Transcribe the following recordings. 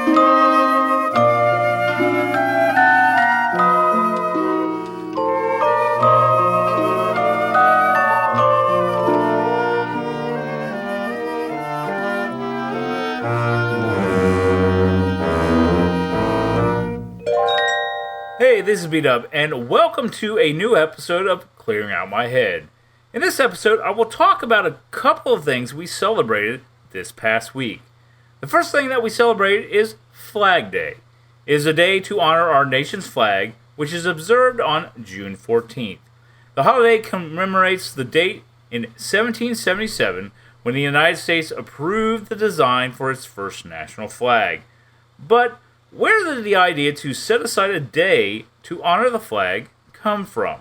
Hey, this is B-Dub, and welcome to a new episode of Clearing Out My Head. In this episode, I will talk about a couple of things we celebrated this past week. The first thing that we celebrated is Flag Day. It is a day to honor our nation's flag, which is observed on June 14th. The holiday commemorates the date in 1777 when the United States approved the design for its first national flag. But where did the idea to set aside a day to honor the flag come from?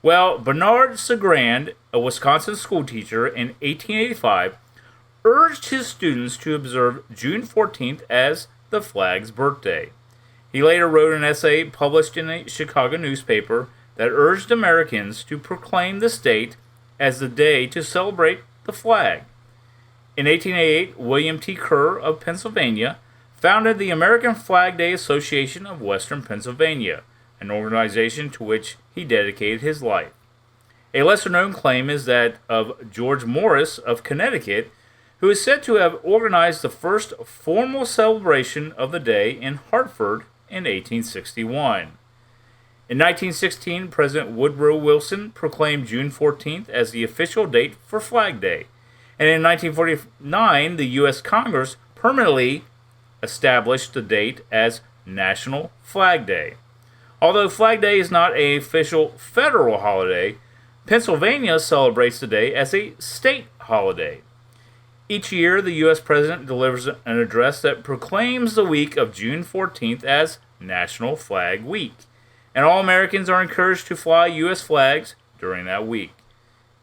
Well, Bernard Sagrand, a Wisconsin schoolteacher in 1885, urged his students to observe June 14th as the flag's birthday. He later wrote an essay published in a Chicago newspaper that urged Americans to proclaim this date as the day to celebrate the flag. In 1888, William T. Kerr of Pennsylvania founded the American Flag Day Association of Western Pennsylvania, an organization to which he dedicated his life. A lesser-known claim is that of George Morris of Connecticut, who is said to have organized the first formal celebration of the day in Hartford in 1861. In 1916, President Woodrow Wilson proclaimed June 14th as the official date for Flag Day, and in 1949, the U.S. Congress permanently established the date as National Flag Day. Although Flag Day is not an official federal holiday, Pennsylvania celebrates the day as a state holiday. Each year, the U.S. President delivers an address that proclaims the week of June 14th as National Flag Week, and all Americans are encouraged to fly U.S. flags during that week.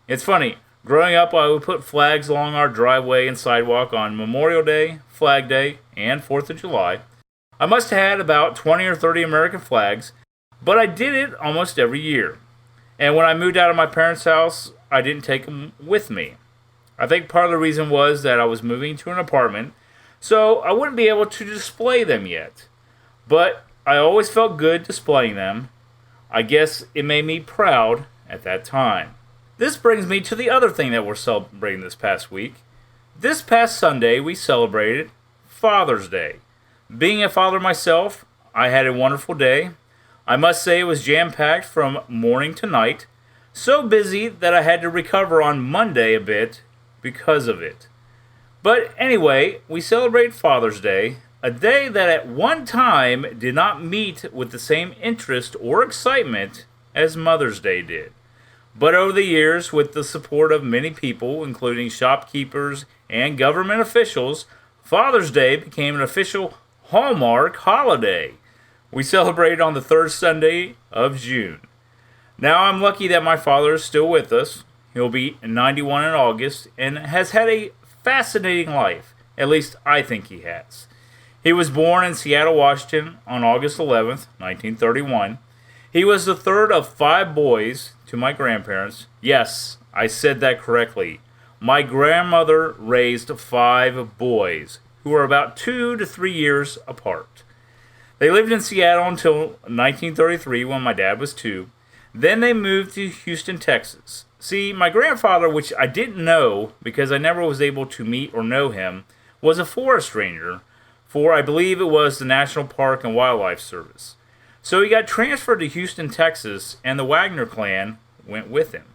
It's funny, growing up, I would put flags along our driveway and sidewalk on Memorial Day, Flag Day, and 4th of July. I must have had about 20 or 30 American flags, but I did it almost every year. And when I moved out of my parents' house, I didn't take them with me. I think part of the reason was that I was moving to an apartment, so I wouldn't be able to display them yet. But I always felt good displaying them. I guess it made me proud at that time. This brings me to the other thing that we're celebrating this past week. This past Sunday, we celebrated Father's Day. Being a father myself, I had a wonderful day. I must say it was jam-packed from morning to night. So busy that I had to recover on Monday a bit because of it. But anyway, we celebrate Father's Day, a day that at one time did not meet with the same interest or excitement as Mother's Day did. But over the years, with the support of many people, including shopkeepers and government officials, Father's Day became an official Hallmark holiday. We celebrate on the third Sunday of June. Now I'm lucky that my father is still with us. He'll be 91 in August and has had a fascinating life. At least I think he has. He was born in Seattle, Washington on August 11th, 1931. He was the third of 5 boys to my grandparents. Yes, I said that correctly. My grandmother raised 5 boys, who were about 2 to 3 years apart. They lived in Seattle until 1933 when my dad was 2. Then they moved to Houston, Texas. See, my grandfather, which I didn't know because I never was able to meet or know him, was a forest ranger for, I believe it was the National Park and Wildlife Service. So he got transferred to Houston, Texas, and the Wagner clan went with him.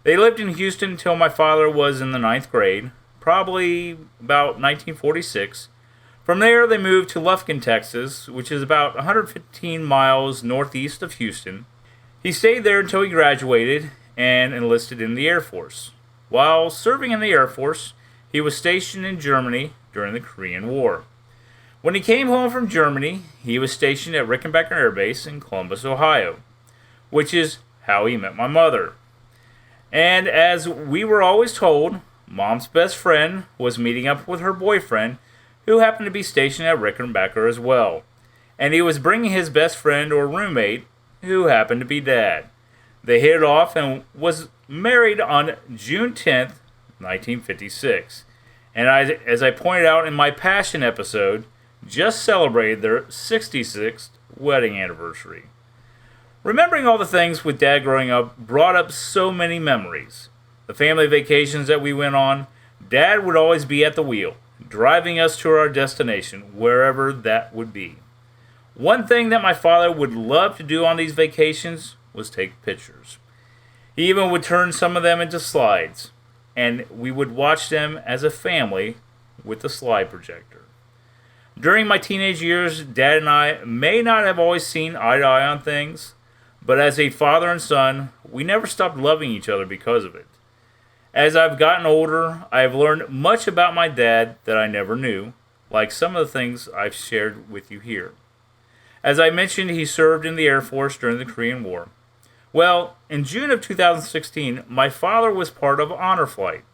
They lived in Houston until my father was in the 9th grade, probably about 1946. From there, they moved to Lufkin, Texas, which is about 115 miles northeast of Houston. He stayed there until he graduated and enlisted in the Air Force. While serving in the Air Force, he was stationed in Germany during the Korean War. When he came home from Germany, he was stationed at Rickenbacker Air Base in Columbus, Ohio, which is how he met my mother. And as we were always told, Mom's best friend was meeting up with her boyfriend, who happened to be stationed at Rickenbacker as well. And he was bringing his best friend or roommate, who happened to be Dad. They hit it off and was married on June 10th, 1956. And as I pointed out in my Passion episode, just celebrated their 66th wedding anniversary. Remembering all the things with Dad growing up brought up so many memories. The family vacations that we went on, Dad would always be at the wheel, driving us to our destination, wherever that would be. One thing that my father would love to do on these vacations was take pictures. He even would turn some of them into slides, and we would watch them as a family with the slide projector. During my teenage years, Dad and I may not have always seen eye to eye on things, but as a father and son, we never stopped loving each other because of it. As I've gotten older, I have learned much about my dad that I never knew, like some of the things I've shared with you here. As I mentioned, he served in the Air Force during the Korean War. Well, in June of 2016, my father was part of Honor Flight.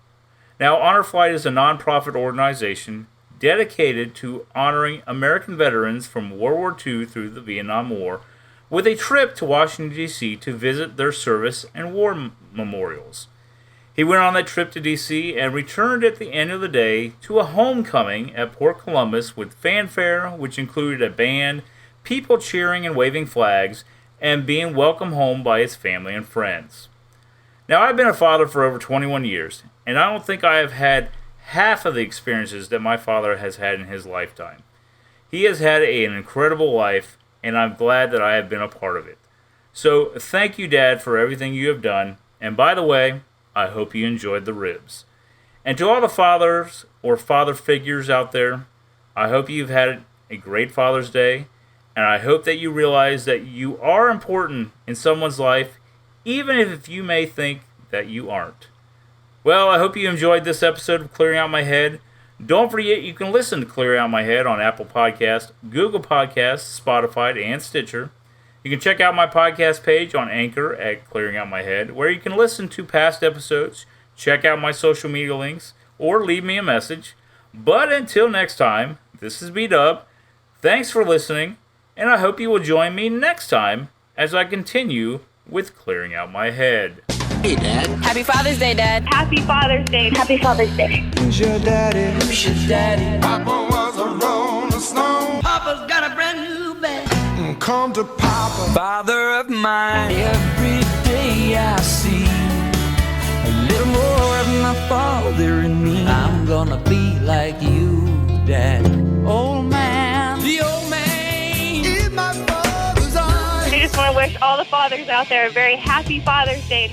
Now, Honor Flight is a non-profit organization dedicated to honoring American veterans from World War II through the Vietnam War, with a trip to Washington, D.C. to visit their service and war memorials. He went on that trip to D.C. and returned at the end of the day to a homecoming at Port Columbus with fanfare, which included a band, people cheering and waving flags, and being welcomed home by his family and friends. Now, I've been a father for over 21 years, and I don't think I have had half of the experiences that my father has had in his lifetime. He has had an incredible life, and I'm glad that I have been a part of it. So, thank you, Dad, for everything you have done, and by the way, I hope you enjoyed the ribs. And to all the fathers or father figures out there, I hope you've had a great Father's Day, and I hope that you realize that you are important in someone's life, even if you may think that you aren't. Well, I hope you enjoyed this episode of Clearing Out My Head. Don't forget you can listen to Clearing Out My Head on Apple Podcasts, Google Podcasts, Spotify, and Stitcher. You can check out my podcast page on Anchor at Clearing Out My Head, where you can listen to past episodes, check out my social media links, or leave me a message. But until next time, this is B-Dub. Thanks for listening, and I hope you will join me next time as I continue with Clearing Out My Head. Hey, Dad. Happy Father's Day, Dad. Happy Father's Day. Happy Father's Day. Who's your daddy? Who's your daddy? Papa was a rolling stone. Papa's got a brand new bed. Come to Papa. Father of mine. Every day I see a little more of my father in me. I'm gonna be like you, Dad. Old man. The old man. In my father's eyes. I just want to wish all the fathers out there a very happy Father's Day.